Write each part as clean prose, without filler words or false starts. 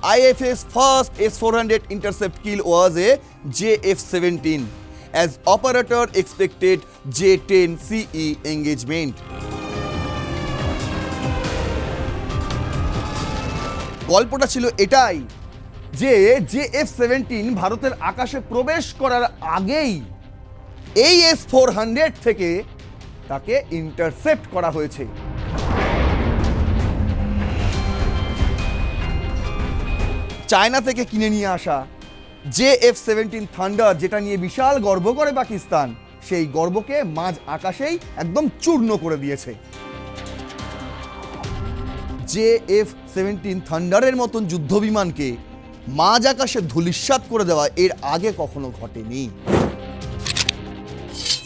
IFA's first S-400 intercept kill was a JF-17 as operator expected J-10 CE engagement. গল্পটা ছিল এটাই যে JF-17 ভারতের আকাশে প্রবেশ করার আগেই এই S-400 থেকে তাকে ইন্টারসেপ্ট করা হয়েছে। চায়না থেকে কিনে নিয়ে আসা JF-17 থান্ডার, যেটা নিয়ে বিশাল গর্ব করে পাকিস্তান, সেই গর্বকে মাঝ আকাশেই একদম চূর্ণ করে দিয়েছে। JF-17 থান্ডারের মতন যুদ্ধ বিমানকে মাঝ আকাশে ধূলিসাৎ করে দেওয়া এর আগে কখনো ঘটেনি।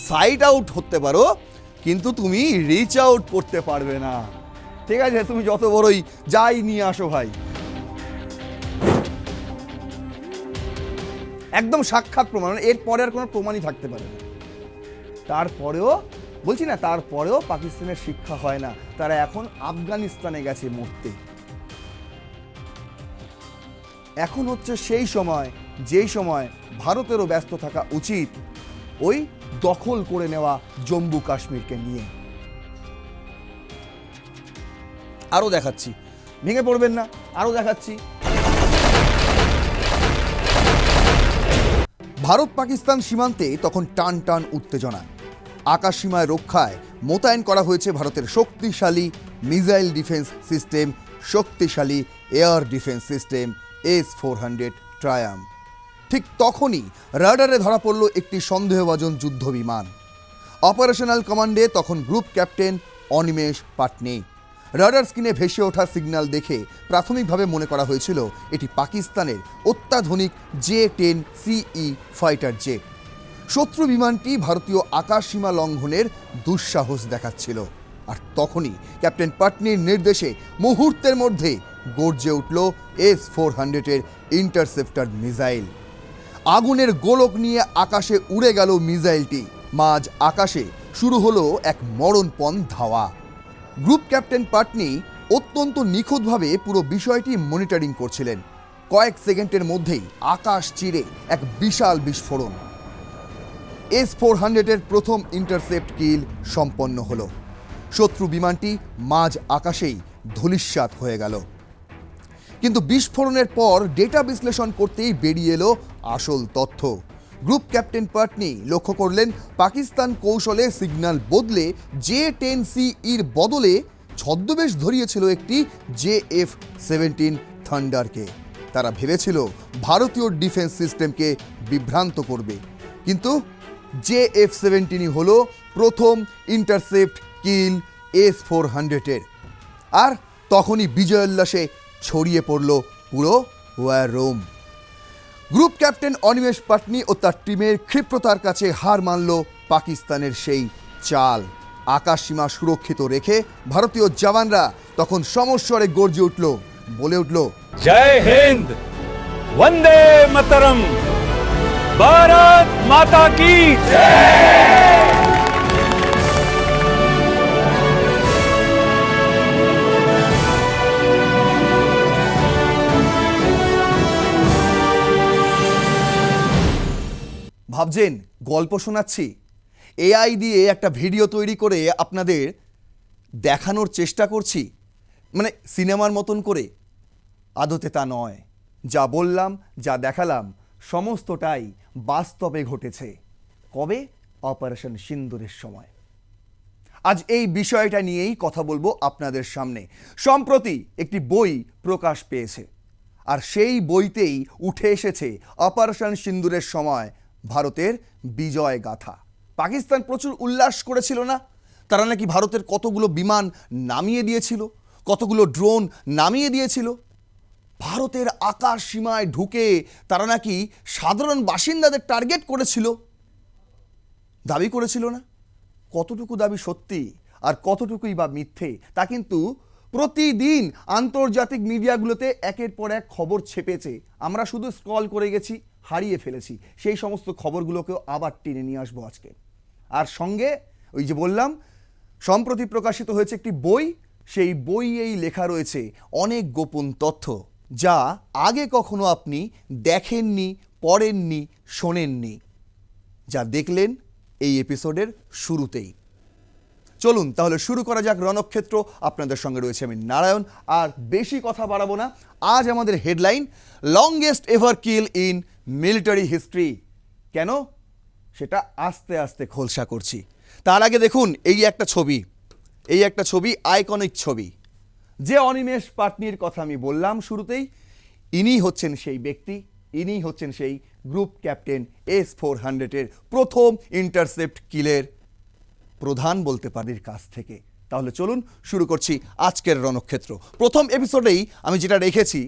সাইড আউট হতে পারো, কিন্তু তুমি রিচ আউট করতে পারবে না। ঠিক আছে, তুমি যত বড়ই যাই নিয়ে আসো ভাই, একদম সাক্ষাৎ প্রমাণ, এরপরে আর কোনো প্রমাণই থাকতে পারে না। তারপরেও বলছি না, তারপরেও পাকিস্তানের শিক্ষা হয় না, তারা এখন আফগানিস্তানে গেছে মরতে। এখন হচ্ছে সেই সময় যেই সময় ভারতেরও ব্যস্ত থাকা উচিত ওই দখল করে নেওয়া জম্মু কাশ্মীরকে নিয়ে। আরো দেখাচ্ছি, ভেঙে পড়বেন না, আরো দেখাচ্ছি। ভারত পাকিস্তান সীমান্তে তখন টান টান উত্তেজনা। আকাশ সীমায় রক্ষায় মোতায়েন করা হয়েছে ভারতের শক্তিশালী মিসাইল ডিফেন্স সিস্টেম, শক্তিশালী air defence system S-400 Triumf. ঠিক তখনই রাডারে ধরা পড়ল একটি সন্দেহভাজন যুদ্ধ বিমান। অপারেশনাল কমান্ডে তখন group captain Animesh Patni. Radar স্ক্রিনে ভেসে ওঠা সিগন্যাল দেখে প্রাথমিকভাবে মনে করা হয়েছিল এটি পাকিস্তানের অত্যাধুনিক J-10 CE ফাইটার জেট। শত্রু বিমানটি ভারতীয় আকাশ সীমা লঙ্ঘনের দুঃসাহস দেখাচ্ছিল। আর তখনই ক্যাপ্টেন পাটনির নির্দেশে মুহূর্তের মধ্যে গর্জে উঠল S-400-এর ইন্টারসেপ্টর মিসাইল। আগুনের গোলক নিয়ে আকাশে উড়ে গেল মিসাইলটি। মাঝ আকাশে শুরু হলো এক মরণপণ ধাওয়া। গ্রুপ ক্যাপ্টেন পাটনি অত্যন্ত নিখুঁতভাবে পুরো বিষয়টি মনিটরিং করছিলেন। কয়েক সেকেন্ডের মধ্যেই আকাশ চিরে এক বিশাল বিস্ফোরণ। S-400-এর প্রথম ইন্টারসেপ্ট কিল সম্পন্ন হলো। শত্রু বিমানটি মাঝ আকাশেই ধূলিসাৎ হয়ে গেল। কিন্তু বিস্ফোরণের পর ডেটা বিশ্লেষণ করতেই বেরিয়ে এলো আসল তথ্য। গ্রুপ ক্যাপ্টেন পাটনি লক্ষ্য করলেন পাকিস্তান কৌশলে সিগন্যাল বদলে J-10 CEর বদলে ছদ্মবেশ ধরিয়েছিল একটি JF-17 থান্ডারকে। তারা ভেবেছিল ভারতীয় ডিফেন্স সিস্টেমকে বিভ্রান্ত করবে, কিন্তু JF-17ই হলো প্রথম ইন্টারসেপ্ট কিল S-400-এর। আর তখনই বিজয়োল্লাসে ছড়িয়ে পড়ল পুরো war room. Group captain Animesh Patni ও তার টিমের ক্ষিপ্রতার কাছে হার মানল পাকিস্তানের সেই চাল। আকাশ সীমা সুরক্ষিত রেখে ভারতীয় জওয়ানরা তখন সমস্বরে গর্জে উঠল, বলে উঠল, জয় হিন্দ, বন্দে মাতরম, ভারত মাতা কি জয়। ভাবছেন গল্প শোনাচ্ছি, AI দিয়ে একটা ভিডিও তৈরি করে আপনাদের দেখানোর চেষ্টা করছি, মানে সিনেমার মতন করে। আদতে তা নয়। যা বললাম, যা দেখালাম, সমস্তটাই বাস্তবে ঘটেছে। কবে? অপারেশন সিন্দুরের সময়। আজ এই বিষয়টা নিয়েই কথা বলবো আপনাদের সামনে। সম্প্রতি একটি বই প্রকাশ পেয়েছে, আর সেই বইতেই উঠে এসেছে অপারেশন সিন্দুরের সময় ভারতের বিজয় গাথা। পাকিস্তান প্রচুর উল্লাস করেছিল না? তারা নাকি ভারতের কতগুলো বিমান নামিয়ে দিয়েছিল, কতগুলো ড্রোন নামিয়ে দিয়েছিল। ভারতের আকাশ সীমায় ঢুকে তারা নাকি সাধারণ বাসিন্দাদের টার্গেট করেছিল, দাবি করেছিল না? কতটুকু দাবি সত্যি আর কতটুকুই বা মিথ্যে তা কিন্তু প্রতিদিন আন্তর্জাতিক মিডিয়াগুলোতে একের পর এক খবর ছেপেছে। আমরা শুধু স্ক্রল করে গেছি, হারিয়ে ফেলেছি। সেই সমস্ত খবরগুলোকেও আবার টেনে নিয়ে আসবো আজকে। আর সঙ্গে ওই যে বললাম, সম্প্রতি প্রকাশিত হয়েছে একটি বই, সেই বইয়েই লেখা রয়েছে অনেক গোপন তথ্য। যা আগে কখনো আপনি দেখেননি, পড়েননি, শোনেননি, যা দেখলেন এই এপিসোডের শুরুতেই। চলুন তাহলে শুরু করা যাক রণক্ষেত্র। আপনাদের সঙ্গে রয়েছে আমি নারায়ণ, আর বেশি কথা বাড়াবো না। আজ আমাদের headline, longest ever kill in military history. কেন সেটা আস্তে আস্তে খোলসা করছি। তার আগে দেখুন এই একটা ছবি, আইকনিক ছবি। যে অনিমেষ পাটনির কথা আমি বললাম শুরুতেই, ইনি হচ্ছেন সেই ব্যক্তি, ইনি হচ্ছেন সেই গ্রুপ ক্যাপ্টেন S-400-এর প্রথম ইন্টারসেপ্ট কিলের প্রধান বলতে পারির কাছ থেকে। তাহলে চলুন শুরু করছি আজকের রণক্ষেত্র। প্রথম এপিসোডেই আমি যেটা রেখেছি,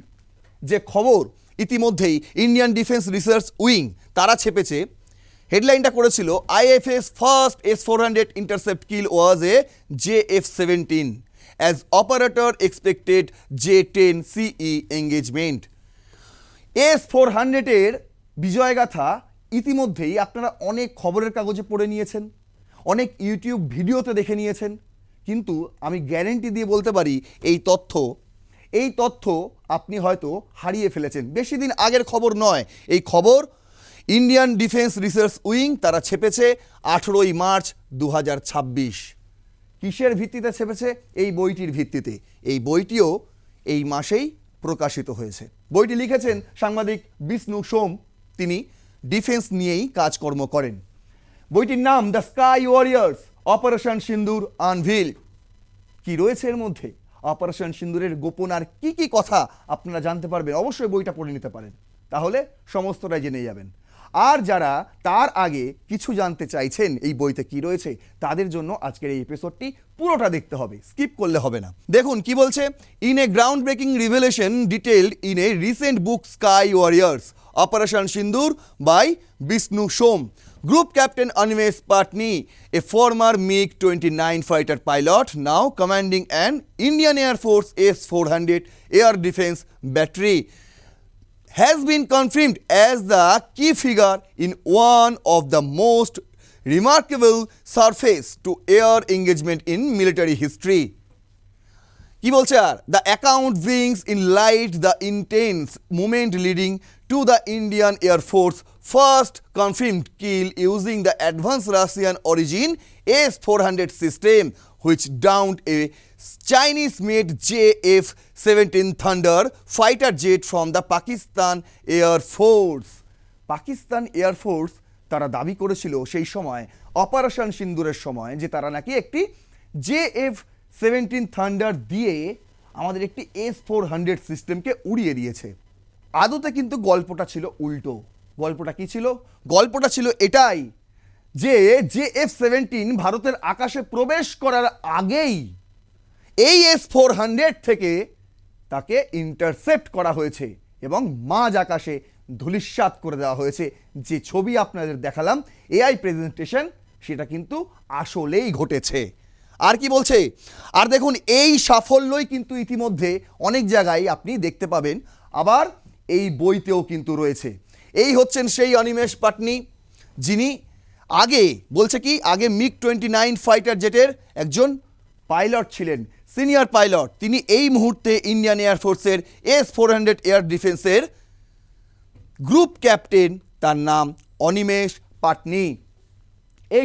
যে খবর ইতিমধ্যেই ইন্ডিয়ান ডিফেন্স রিসার্চ উইং তারা ছেপেছে, হেডলাইনটা করেছিল IFS first S-400 intercept kill was a JF-17 as operator expected J-10 CE engagement. S-400-এর বিজয়গাথা ইতিমধ্যেই আপনারা অনেক খবরের কাগজে পড়ে নিয়েছেন, অনেক ইউটিউব ভিডিওতে দেখে নিয়েছেন, কিন্তু আমি গ্যারেন্টি দিয়ে বলতে পারি এই তথ্য আপনি হয়তো হারিয়ে ফেলেছেন। বেশি দিন আগের খবর নয় এই খবর। ইন্ডিয়ান ডিফেন্স রিসার্চ উইং তারা ছেপেছে 18ই মার্চ 2026। কিসের ভিত্তিতে ছেপেছে? এই বইটির ভিত্তিতে। এই বইটিও এই মাসেই প্রকাশিত হয়েছে। বইটি লিখেছেন সাংবাদিক বিষ্ণু সোম, তিনি ডিফেন্স নিয়েই কাজকর্ম করেন। বইটির নাম the sky warriors operation Sindoor anvil. কি রয়েছে এর মধ্যে? অপারেশন সিন্দুরের গোপন আর কি কি কথা আপনারা জানতে পারবেন। অবশ্যই বইটা পড়ে নিতে পারেন, তাহলে সমস্তটাই জেনে যাবেন। আর যারা তার আগে কিছু জানতে চাইছেন এই বইতে কি রয়েছে, তাদের জন্য আজকের এই এপিসোডটি পুরোটা দেখতে হবে, স্কিপ করলে হবে না। দেখুন কি বলছে, in a ground breaking revelation detailed in a recent book sky warriors operation Sindoor by Vishnu Som, Group Captain Animesh Patni, a former MiG-29 fighter pilot now commanding an Indian Air Force S-400 Air Defense Battery, has been confirmed as the key figure in one of the most remarkable surface-to-air engagement in military history. কি বলছে আর? The account brings in light the intense movement leading to the Indian air force first confirmed kill using the advance Russian origin S-400 system which downed a Chinese made JF-17 thunder fighter jet from the Pakistan air force. Pakistan air force তারা দাবি করেছিল সেই সময় operation সিন্দুরের সময় যে তারা নাকি একটি JF-17 থান্ডার দিয়ে আমাদের একটি S-400 সিস্টেমকে উড়িয়ে দিয়েছে। আদতে কিন্তু গল্পটা ছিল উল্টো। গল্পটা কি ছিল? গল্পটা ছিল এটাই যে JF-17 ভারতের আকাশে প্রবেশ করার আগেই এই S-400 থেকে তাকে ইন্টারসেপ্ট করা হয়েছে এবং মাঝ আকাশে ধূলিসাৎ করে দেওয়া হয়েছে। যে ছবি আপনাদের দেখালাম AI প্রেজেন্টেশন, সেটা কিন্তু আসলেই ঘটেছে। আর কি বলছে? আর দেখুন এই সাফল্যই কিন্তু ইতিমধ্যে অনেক জায়গায় আপনি দেখতে পাবেন, আবার এই বইতেও কিন্তু রয়েছে। এই হচ্ছেন সেই অনিমেষ পাটনি, যিনি আগে বলছে কি আগে MiG-29 ফাইটার জেটের একজন পাইলট ছিলেন, সিনিয়র পাইলট। তিনি এই মুহূর্তে ইন্ডিয়ান এয়ারফোর্সের S-400 এয়ার ডিফেন্সের গ্রুপ ক্যাপ্টেন, তার নাম অনিমেষ পাটনি। এই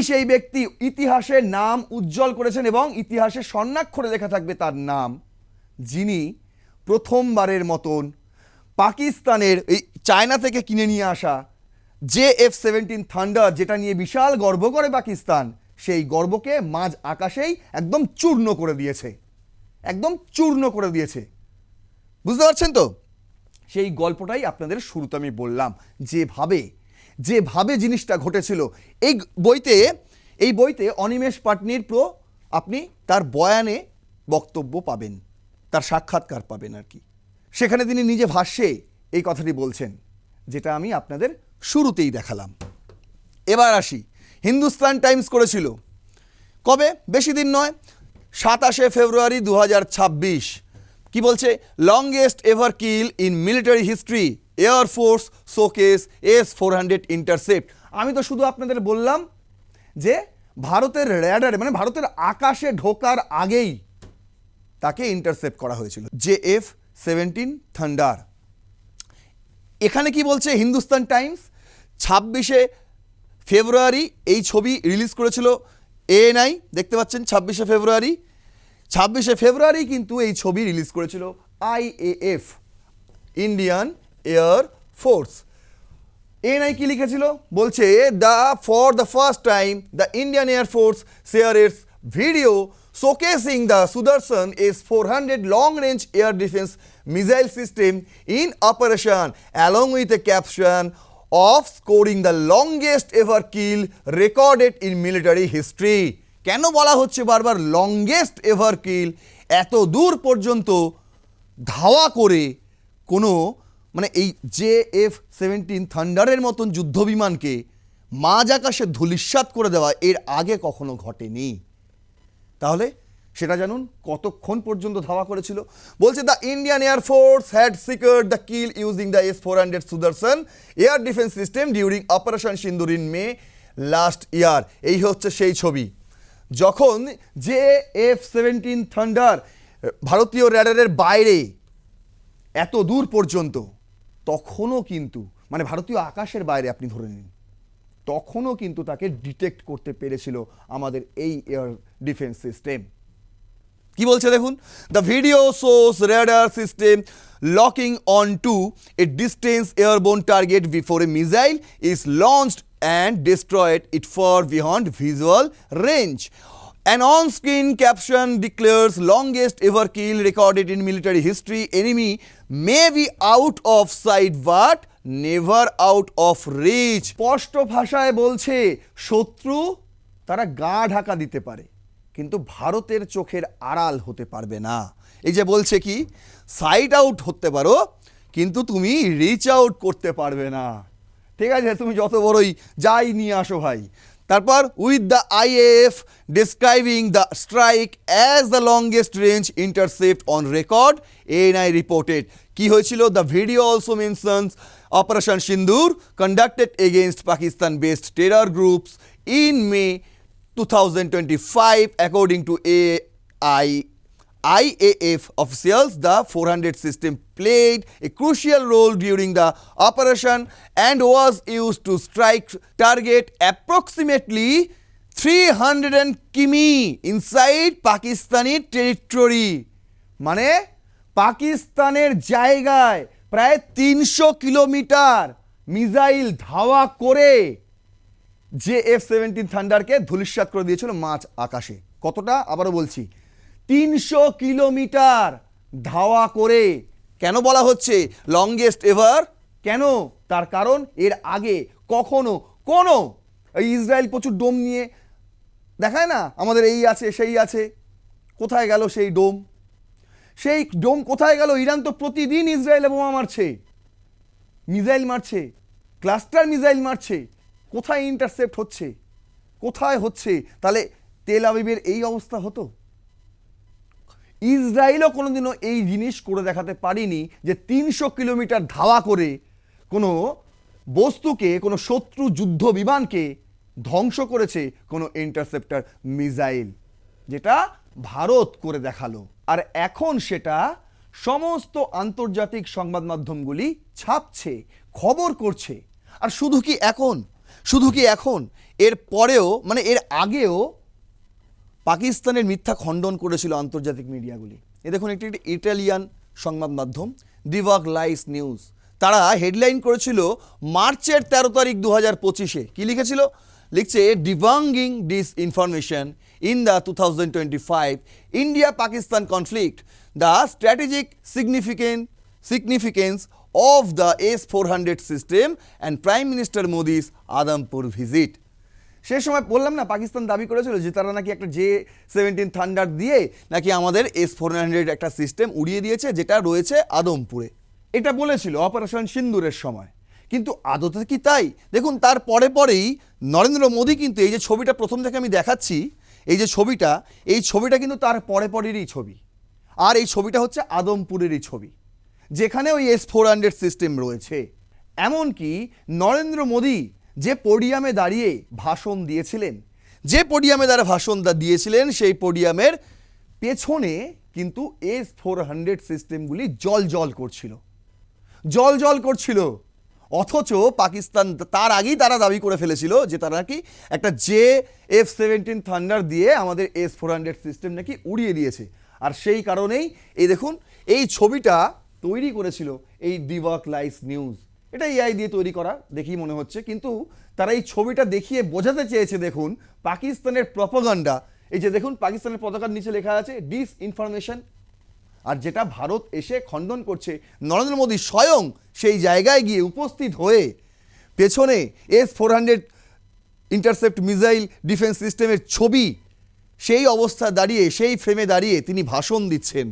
সেই ব্যক্তি ইতিহাসে নাম উজ্জ্বল করেছেন এবং ইতিহাসে স্বর্ণাক্ষরে লেখা থাকবে তার নাম, যিনি প্রথমবারের মতন পাকিস্তানের এই চায়না থেকে কিনে নিয়ে আসা JF-17 থান্ডার, যেটা নিয়ে বিশাল গর্ব করে পাকিস্তান, সেই গর্বকে মাঝ আকাশেই একদম চূর্ণ করে দিয়েছে। বুঝতে পারছেন তো? সেই গল্পটাই আপনাদের শুরুতে আমি বললাম, যেভাবে জিনিসটা ঘটেছিল। এই বইতে অনিমেষ পাটনির আপনি তার বয়ানে বক্তব্য পাবেন, তার সাক্ষাৎকার পাবেন আর কি। সেখানে তিনি নিজে ভাষ্যে এই কথাটি বলছেন, যেটা আমি আপনাদের শুরুতেই দেখালাম। এবার আসি, হিন্দুস্তান টাইমস করেছিল কবে? বেশি দিন নয়, 27শে ফেব্রুয়ারি 2026। কি বলছে? Longest ever kill in military history, air force showcase S-400 intercept. আমি তো শুধু আপনাদের বললাম যে ভারতের র্যাডারে, মানে ভারতের আকাশে ঢোকার আগেই তাকে ইন্টারসেপ্ট করা হয়েছিল JF-17 থান্ডার। এখানে কি বলছে হিন্দুস্তান টাইমস, 26শে ফেব্রুয়ারি এই ছবি রিলিজ করেছিল ANI, দেখতে পাচ্ছেন 26শে ফেব্রুয়ারি কিন্তু এই ছবি রিলিজ করেছিল IAF, Indian air force. ANI কি লিখেছিল, বলছে for the first time the Indian air force share it's video showcasing the Sudarshan S-400 long-range air defense missile system in operation, along with a caption of scoring the longest ever kill recorded in military history. কেন বলা হচ্ছে বারবার longest ever কিল? এত দূর পর্যন্ত ধাওয়া করে কোনো মানে এই JF-17 থান্ডারের মতন যুদ্ধবিমানকে মাঝ আকাশে ধূলিসাৎ করে দেওয়া এর আগে কখনো ঘটেনি। তাহলে সেটা জানুন কতক্ষণ পর্যন্ত ধাওয়া করেছিল। বলছে the Indian air force had secured the kill using the S-400 Sudarshan air defence system during operation Sindoor in May last year. এই হচ্ছে সেই ছবি যখন JF-17 থান্ডার ভারতীয় র্যাডারের বাইরে এত দূর পর্যন্ত, তখনও কিন্তু মানে ভারতীয় আকাশের বাইরে আপনি ধরে নিন, তখনও কিন্তু তাকে ডিটেক্ট করতে পেরেছিল আমাদের এই এয়ার ডিফেন্স সিস্টেম। কি বলছে দেখুন, the video shows radar system locking on to a distance airborne target before a missile is launched and destroyed it for beyond visual range. An on-screen caption declares longest ever kill recorded in military history. Enemy may be out of sight but never out of reach. স্পষ্ট ভাষায় বলছে শত্রু তারা গা ঢাকা দিতে পারে কিন্তু ভারতের চোখের আড়াল হতে পারবে না। এই যে বলছে কি সাইড আউট হতে পারো কিন্তু তুমি রিচ আউট করতে পারবে না। ঠিক আছে, তুমি যত বড়ই যাই নিয়ে আসো ভাই। তারপর with the IAF describing the strike as the longest range intercept on record, ANI reported কি হয়েছিল, the video also mentions Operation Sindoor conducted against Pakistan based terror groups in May 2025 according to IAF officials. The 400 system played a crucial role during the operation and was used to strike target approximately 300 কিমি inside Pakistani territory. মানে পাকিস্তানের জায়গায় প্রায় 300 kilometre missile ধাওয়া করে JF-17 থান্ডারকে ধূলিসাৎ করে দিয়েছিল মাঝ আকাশে। কতটা আবারও বলছি, 300 কিলোমিটার ধাওয়া করে। কেন বলা হচ্ছে লংগেস্ট এভার? কেন? তার কারণ এর আগে কখনো কোনো ইসরায়েল প্রচুর ডোম নিয়ে দেখায় না, আমাদের এই আছে সেই আছে, কোথায় গেল সেই ডোম? সেই ডোম কোথায় গেল? ইরান তো প্রতিদিন ইসরায়েলে বোমা মারছে, মিসাইল মারছে, ক্লাস্টার মিসাইল মারছে। কোথায় ইন্টারসেপ্ট হচ্ছে? কোথায় হচ্ছে? তাহলে তেল আবিবের এই অবস্থা হতো? ইসরায়েলও কোনোদিনও এই জিনিস করে দেখাতে পারিনি যে 300 কিলোমিটার ধাওয়া করে কোনো বস্তুকে, কোনো শত্রু যুদ্ধ বিমানকে ধ্বংস করেছে কোনো ইন্টারসেপ্টার মিসাইল, যেটা ভারত করে দেখালো। আর এখন সেটা সমস্ত আন্তর্জাতিক সংবাদ মাধ্যমগুলি ছাপছে, খবর করছে। আর শুধু কি এখন এর পরেও মানে এর আগেও পাকিস্তানের মিথ্যা খণ্ডন করেছিল আন্তর্জাতিক মিডিয়াগুলি। এ দেখুন একটি ইটালিয়ান সংবাদ মাধ্যম দিভাগ লাইস নিউজ, তারা হেডলাইন করেছিল মার্চের 13 তারিখ 2025-এ। কি লিখেছিল? লিখছে debunking disinformation in the 2025 India Pakistan conflict, the strategic significance of the S-400 system and Prime Minister Modi's Adampur visit. সেই সময় বললাম না, পাকিস্তান দাবি করেছিল যে তারা নাকি একটা JF-17 থান্ডার দিয়ে নাকি আমাদের S-400 একটা সিস্টেম উড়িয়ে দিয়েছে যেটা রয়েছে আদমপুরে। এটা বলেছিল অপারেশন সিন্দুরের সময়, কিন্তু আদতে কি তাই? দেখুন তার পরেই নরেন্দ্র মোদী কিন্তু এই যে ছবিটা প্রথম থেকে আমি দেখাচ্ছি, এই যে ছবিটা, এই ছবিটা কিন্তু তার পরেরই ছবি। আর এই ছবিটা হচ্ছে আদমপুরেরই ছবি যেখানে ওই S-400 সিস্টেম রয়েছে। এমনকি নরেন্দ্র মোদী যে পোডিয়ামে দাঁড়িয়ে ভাষণ দিয়েছিলেন, সেই পোডিয়ামের পেছনে কিন্তু S-400 সিস্টেমগুলি জল করছিল। অথচ পাকিস্তান তার আগেই তারা দাবি করে ফেলেছিল যে তারা নাকি একটা F-17 থান্ডার দিয়ে আমাদের S-400 সিস্টেম নাকি উড়িয়ে দিয়েছে। আর সেই কারণেই এই দেখুন এই ছবিটা তৈরি করেছিল এই ডিভাক লাইস নিউজ। এটা এআই দিয়ে তৈরি করা দেখেই মনে হচ্ছে, কিন্তু তারা এই ছবিটা দেখিয়ে বোঝাতে চেয়েছে দেখুন পাকিস্তানের প্রপাগান্ডা। এই যে দেখুন পাকিস্তানের পতাকার নিচে লেখা আছে ডিসইনফরমেশন, আর যেটা ভারত এসে খণ্ডন করছে। নরেন্দ্র মোদী স্বয়ং সেই জায়গায় গিয়ে উপস্থিত হয়ে পেছনে S-400 ইন্টারসেপ্ট মিসাইল ডিফেন্স সিস্টেমের ছবি, সেই অবস্থা দাঁড়িয়ে, সেই ফ্রেমে দাঁড়িয়ে তিনি ভাষণ দিচ্ছেন।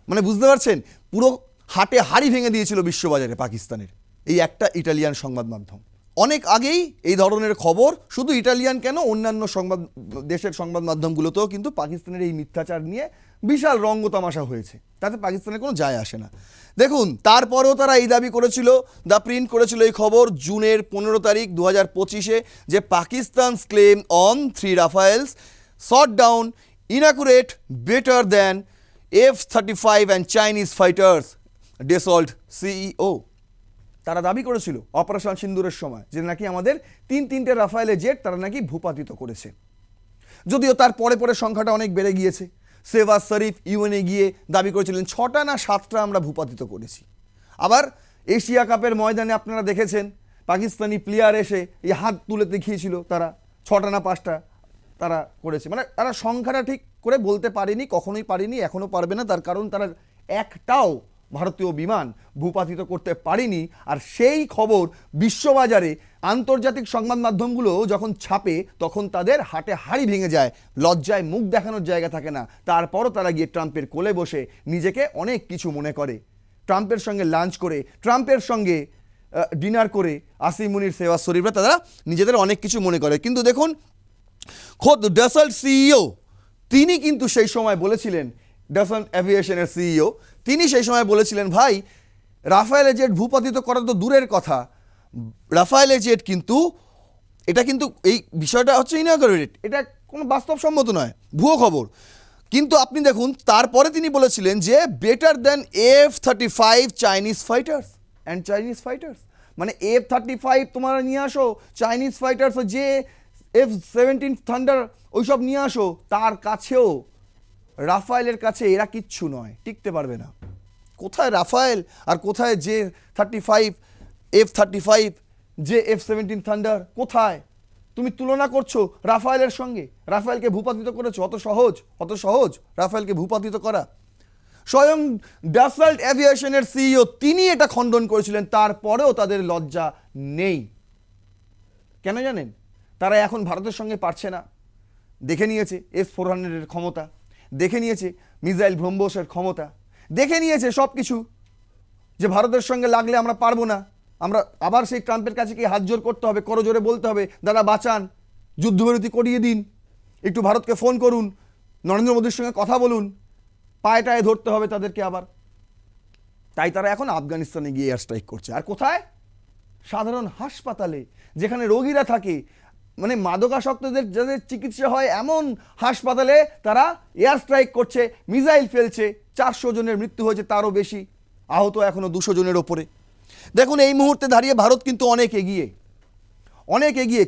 মানে বুঝতে পারছেন, পুরো হাটে হাড়ি ভেঙে দিয়েছিল বিশ্ববাজারে পাকিস্তানের এই একটা ইটালিয়ান সংবাদ মাধ্যম। অনেক আগেই এই ধরনের খবর, শুধু ইটালিয়ান কেন, অন্যান্য দেশের সংবাদ মাধ্যমগুলোতেও কিন্তু পাকিস্তানের এই মিথ্যাচার নিয়ে বিশাল রঙ্গতামাশা হয়েছে, তাতে পাকিস্তানের কোনো যায় আসে না। দেখুন তারপরেও তারা এই দাবি করেছিল, দ্য প্রিন্ট করেছিল এই খবর জুনের 15 তারিখ 2025-এ, যে Pakistan's claim on 3 Rafales shot down inaccurate better than F-35 and Chinese fighters Dassault CEO. তারা দাবি করেছিল অপারেশন সিন্দুরের সময় যে নাকি আমাদের 3 রাফায়েলের জেট তারা নাকি ভূপাতিত করেছে। যদিও তার পরে সংখ্যাটা অনেক বেড়ে গিয়েছে। শেহবাজ শরীফ ইউএনএ গিয়ে দাবি করেছিলেন 6টা না 7টা আমরা ভূপাতিত করেছি। আবার এশিয়া কাপের ময়দানে আপনারা দেখেছেন পাকিস্তানি প্লেয়ার এসে এই হাত তুলে দেখিয়েছিল তারা 6টা না 5টা তারা করেছে। মানে তারা সংখ্যাটা ঠিক করে বলতে পারেনি, কখনোই পারেনি, এখনও পারবে না। তার কারণ তারা একটাও ভারতীয় বিমান ভূপাতিত করতে পারেনি। আর সেই খবর বিশ্ববাজারে আন্তর্জাতিক সংবাদ মাধ্যমগুলো যখন ছাপে তখন তাদের হাটে হাড়ি ভেঙে যায়, লজ্জায় মুখ দেখানোর জায়গা থাকে না। তারপরও তারা গিয়ে ট্রাম্পের কোলে বসে নিজেকে অনেক কিছু মনে করে, ট্রাম্পের সঙ্গে লাঞ্চ করে, ট্রাম্পের সঙ্গে ডিনার করে, আসিম মুনির, শেহবাজ শরীফরা তারা নিজেদের অনেক কিছু মনে করে। কিন্তু দেখুন খোদ ডাসল্ট সিইও তিনি কিন্তু সেই সময় বলেছিলেন, ডাসল্ট এভিয়েশনের সিইও, তিনি সেই সময় বলেছিলেন ভাই রাফায়েলের জেট ভূপাতিত করা তো দূরের কথা, রাফায়েলের জেট কিন্তু এটা কিন্তু এই বিষয়টা হচ্ছে ইনঅ্যাকুরেট, এটা কোনো বাস্তবসম্মত নয়, ভুয়ো খবর। কিন্তু আপনি দেখুন তারপরে তিনি বলেছিলেন যে better than F-35 Chinese fighters and Chinese fighters, মানে F-35 তোমরা নিয়ে আসো, চাইনিজ ফাইটার্স যে F-17 থান্ডার ওইসব নিয়ে আসো, তার কাছেও রাফায়েলের কাছে এরা কিচ্ছু নয়, টিকতে পারবে না। কোথায় রাফায়েল আর কোথায় J-35 F-35 যে F-17 থান্ডার, কোথায় তুমি তুলনা করছো রাফায়েলের সঙ্গে? রাফায়েলকে ভূপাতিত করেছো, অত সহজ রাফায়েলকে ভূপাতিত করা। স্বয়ং ডাসল্ট এভিয়েশনের সিইও তিনি এটা খণ্ডন করেছিলেন, তারপরেও তাদের লজ্জা নেই। কেন জানেন? তারা এখন ভারতের সঙ্গে পারছে না, দেখে নিয়েছে S-400-এর ক্ষমতা, দেখে নিয়েছে মিসাইল ব্রহ্মসের ক্ষমতা, দেখে নিয়েছে সব কিছু, যে ভারতের সঙ্গে লাগলে আমরা পারবো না। আমরা আবার সেই ট্রাম্পের কাছে কি হাত জোর করতে হবে, করজোরে বলতে হবে দাদা বাঁচান, যুদ্ধবিরতি করিয়ে দিন, একটু ভারতকে ফোন করুন, নরেন্দ্র মোদীর সঙ্গে কথা বলুন, পায়ে টায়ে ধরতে হবে তাদেরকে আবার। তাই তারা এখন আফগানিস্তানে গিয়ে এয়ার স্ট্রাইক করছে। আর কোথায়? সাধারণ হাসপাতালে, যেখানে রোগীরা থাকে, মানে মাদকাসক্তদের যাদের চিকিৎসা হয় এমন হাসপাতালে তারা এয়ার স্ট্রাইক করছে, মিসাইল ফেলছে। 400 জনের মৃত্যু হয়েছে, তারও বেশি, আহত এখনও 200 জনের ওপরে। দেখুন এই মুহূর্তে দাঁড়িয়ে ভারত কিন্তু অনেক এগিয়ে।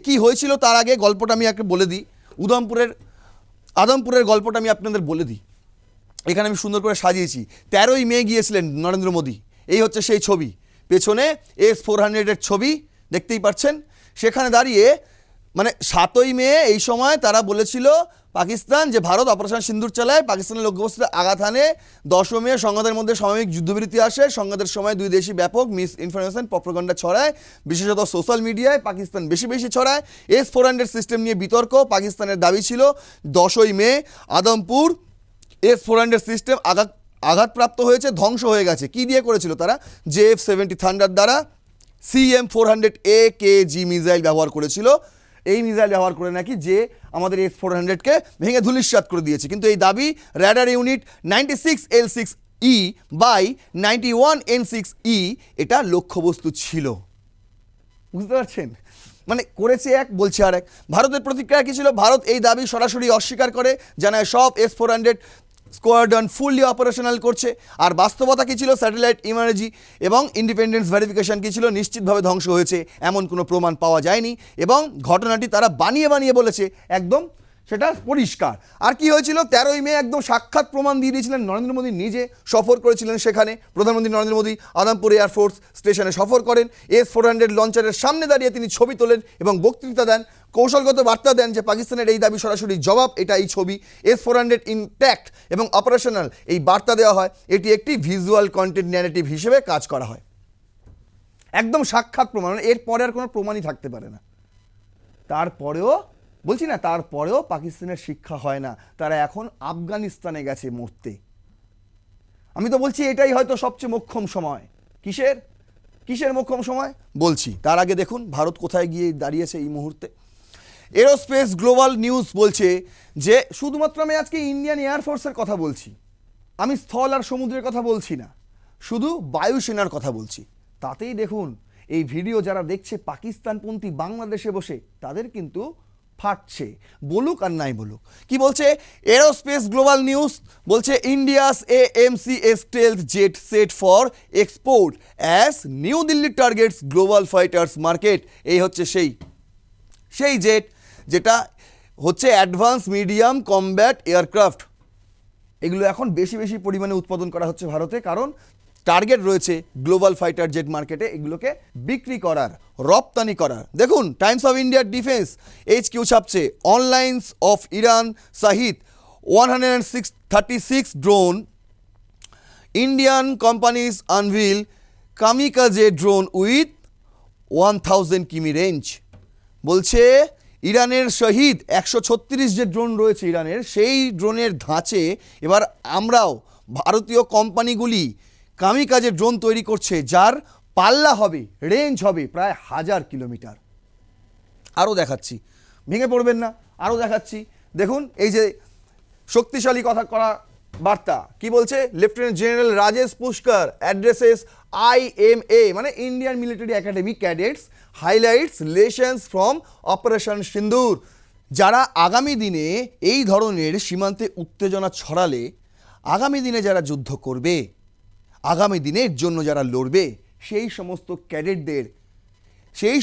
কি হয়েছিল তার আগে গল্পটা আমি একটা বলে দিই, আদমপুরের গল্পটা আমি আপনাদের বলে দিই। এখানে আমি সুন্দর করে সাজিয়েছি। 13ই মে গিয়েছিলেন নরেন্দ্র মোদী, এই হচ্ছে সেই ছবি, পেছনে S-400-এর ছবি দেখতেই পাচ্ছেন। সেখানে দাঁড়িয়ে মানে 7ই মে এই সময় তারা বলেছিল পাকিস্তান যে ভারত অপারেশন সিন্দুর চালায়, পাকিস্তানের লক্ষ্যবস্তুতে আঘাত হানে। 10 মে সংঘাতের মধ্যে সাময়িক যুদ্ধবিরতি আসে। সংঘাতের সময় দুই দেশই ব্যাপক মিস ইনফরমেশন প্রপাগান্ডা ছড়ায়, বিশেষত সোশ্যাল মিডিয়ায় পাকিস্তান বেশি ছড়ায়। S-400 সিস্টেম নিয়ে বিতর্ক। পাকিস্তানের দাবি ছিল 10ই মে আদমপুর S-400 সিস্টেম আঘাতপ্রাপ্ত হয়েছে, ধ্বংস হয়ে গেছে। কি দিয়ে করেছিল তারা? F-70 থান্ডার দ্বারা CM-400 মিসাইল ব্যবহার করেছিল। এই মিসাইল ব্যবহার করে নাকি যে আমাদের S-400-কে ভেঙে ধূলিসাৎ করে দিয়েছে। কিন্তু এই দাবি radar unit 96L6E by 91N6E এটা লক্ষ্যবস্তু ছিল। বুঝতে পারছেন? মানে করেছে এক, বলছে আর এক। ভারতের প্রতিক্রিয়া কী ছিল? ভারত এই দাবি সরাসরি অস্বীকার করে, জানায় সব S-400 স্কোয়াড্রন ফুললি অপারেশনাল করছে। আর বাস্তবতা কী ছিল? স্যাটেলাইট ইমারেজি এবং ইন্ডিপেন্ডেন্স ভেরিফিকেশন কী ছিল? নিশ্চিতভাবে ধ্বংস হয়েছে, এমন কোনো প্রমাণ পাওয়া যায়নি এবং ঘটনাটি তারা বানিয়ে বানিয়ে বলেছে, একদম সেটা পরিষ্কার। আর কি হয়েছিল? 13ই মে একদম সাক্ষাৎ প্রমাণ দিয়ে দিয়েছিলেন নরেন্দ্র মোদী নিজে, সফর করেছিলেন সেখানে। প্রধানমন্ত্রী নরেন্দ্র মোদী আদমপুর এয়ারফোর্স স্টেশনে সফর করেন, S-400 লঞ্চারের সামনে দাঁড়িয়ে তিনি ছবি তোলেন এবং বক্তৃতা দেন, কৌশলগত বার্তা দেন যে পাকিস্তানের এই দাবি সরাসরি জবাব, এটা এই ছবি, S-400 ইনট্যাক্ট এবং অপারেশনাল, এই বার্তা দেওয়া হয়। এটি একটি ভিজুয়াল কন্টেন্ট ন্যারেটিভ হিসেবে কাজ করা হয়। একদম সাক্ষাৎ প্রমাণ, এরপরে আর কোনো প্রমাণই থাকতে পারে না। তারপরেও বলছি না, তারপরেও পাকিস্তানের শিক্ষা হয় না, তারা এখন আফগানিস্তানে গেছে মরতে। আমি তো বলছি এটাই হয়তো সবচেয়ে মোক্ষম সময়। কিসের মোক্ষম সময় বলছি, তার আগে দেখুন ভারত কোথায় গিয়ে দাঁড়িয়েছে এই মুহূর্তে। এরোস্পেস গ্লোবাল নিউজ বলছে যে শুধুমাত্র আমি আজকে ইন্ডিয়ান এয়ারফোর্সের কথা বলছি, আমি স্থল আর সমুদ্রের কথা বলছি না, শুধু বায়ুসেনার কথা বলছি। তাতেই দেখুন এই ভিডিও যারা দেখছে পাকিস্তানপন্থী বাংলাদেশে বসে, তাদের কিন্তু ফাটছে, বলুক আর নাই বলুক। কি বলছে এরোস্পেস গ্লোবাল নিউজ? বলছে India's AMCS stealth jet set for export as new Delhi targets global fighters market. এই হচ্ছে সেই জেট যেটা হচ্ছে অ্যাডভান্স মিডিয়াম কমব্যাট এয়ারক্রাফট। এগুলো এখন বেশি বেশি পরিমাণে উৎপাদন করা হচ্ছে ভারতে, কারণ টার্গেট রয়েছে গ্লোবাল ফাইটার জেট মার্কেটে এগুলোকে বিক্রি করার, রপ্তানি করার। দেখুন টাইমস অফ ইন্ডিয়ার ডিফেন্স HQ ছাপছে on lines of Iran Shahed 136 drone Indian companies Anvil kamikaze drone with 1000 কিমি রেঞ্জ। বলছে ইরানের শহীদ 136 যে ড্রোন রয়েছে ইরানের, সেই ড্রোনের ধাঁচে এবার আমরাও ভারতীয় কোম্পানিগুলি কামিকাজে ড্রোন তৈরি করছে, যার পাল্লা হবে, রেঞ্জ হবে প্রায় 1000 কিলোমিটার। আরও দেখাচ্ছি, ভেঙে পড়বেন না, আরও দেখাচ্ছি। দেখুন এই যে শক্তিশালী কথা করা বার্তা, কি বলছে? Lieutenant general Rajesh Pushkar addresses IMA মানে Indian military academy cadets highlights lessons from operation সিন্দুর। যারা আগামী দিনে এই ধরনের সীমান্তে উত্তেজনা ছড়ালে, আগামী দিনে যারা যুদ্ধ করবে, আগামী দিনের জন্য যারা লড়বে, সেই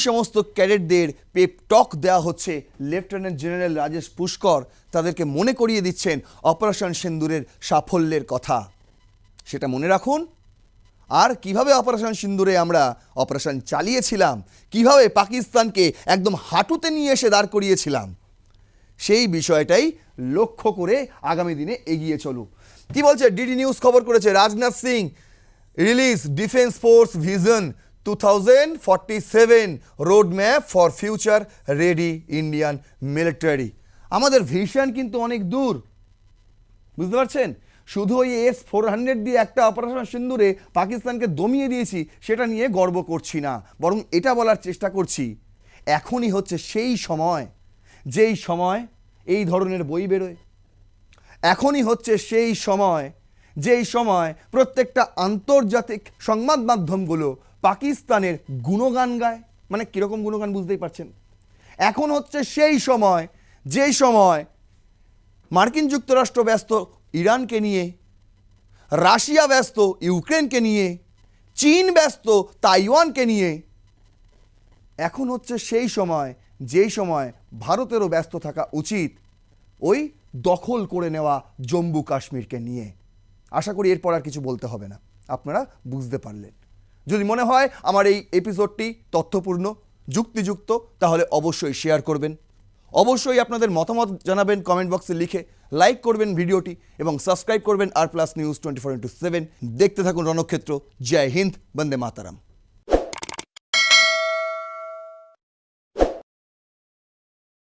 সমস্ত ক্যাডেটদের পেপ টক দেওয়া হচ্ছে লেফটেন্যান্ট জেনারেল রাজেশ পুষ্কর। তাদেরকে মনে করিয়ে দিচ্ছেন অপারেশন সিন্দুরের সাফল্যের কথা, সেটা মনে রাখুন। আর কিভাবে অপারেশন সিন্দুরে আমরা অপারেশন চালিয়েছিলাম, কিভাবে পাকিস্তানকে একদম হাঁটুতে নিয়ে এসে দাঁড় করিয়েছিলাম, সেই বিষয়টাই লক্ষ্য করে আগামী দিনে এগিয়ে চলুক। কি বলছে? ডিডি নিউজ খবর করেছে Rajnath Singh release defence force vision 2047 road map for future ready Indian military. আমাদের ভিশন কিন্তু অনেক দূর, বুঝতে পারছেন? শুধু ওই S-400 দিয়ে একটা অপারেশন সিন্দুরে পাকিস্তানকে দমিয়ে দিয়েছি সেটা নিয়ে গর্ব করছি না, বরং এটা বলার চেষ্টা করছি এখনই হচ্ছে সেই সময় যেই সময় এই ধরনের বই বেরোয়। এখনই হচ্ছে সেই সময় যেই সময় প্রত্যেকটা আন্তর্জাতিক সংবাদ মাধ্যমগুলো পাকিস্তানের গুণগান গায়। মানে কীরকম গুণগান বুঝতেই পারছেন। এখন হচ্ছে সেই সময় যেই সময় মার্কিন যুক্তরাষ্ট্র ব্যস্ত ইরানকে নিয়ে, রাশিয়া ব্যস্ত ইউক্রেনকে নিয়ে, চীন ব্যস্ত তাইওয়ানকে নিয়ে। এখন হচ্ছে সেই সময় যেই সময় ভারতেরও ব্যস্ত থাকা উচিত ওই দখল করে নেওয়া জম্মু কাশ্মীরকে নিয়ে। আশা করি এরপর আর কিছু বলতে হবে না, আপনারা বুঝতে পারলেন। যদি মনে হয় আমার এই এপিসোডটি তথ্যপূর্ণ, যুক্তিযুক্ত, তাহলে অবশ্যই শেয়ার করবেন, অবশ্যই আপনাদের মতামত জানাবেন কমেন্ট বক্সে লিখে, লাইক করবেন ভিডিওটি এবং সাবস্ক্রাইব করবেন R+ নিউজ 24x7। দেখতে থাকুন রণক্ষেত্র। জয় হিন্দ, বন্দে মাতারাম।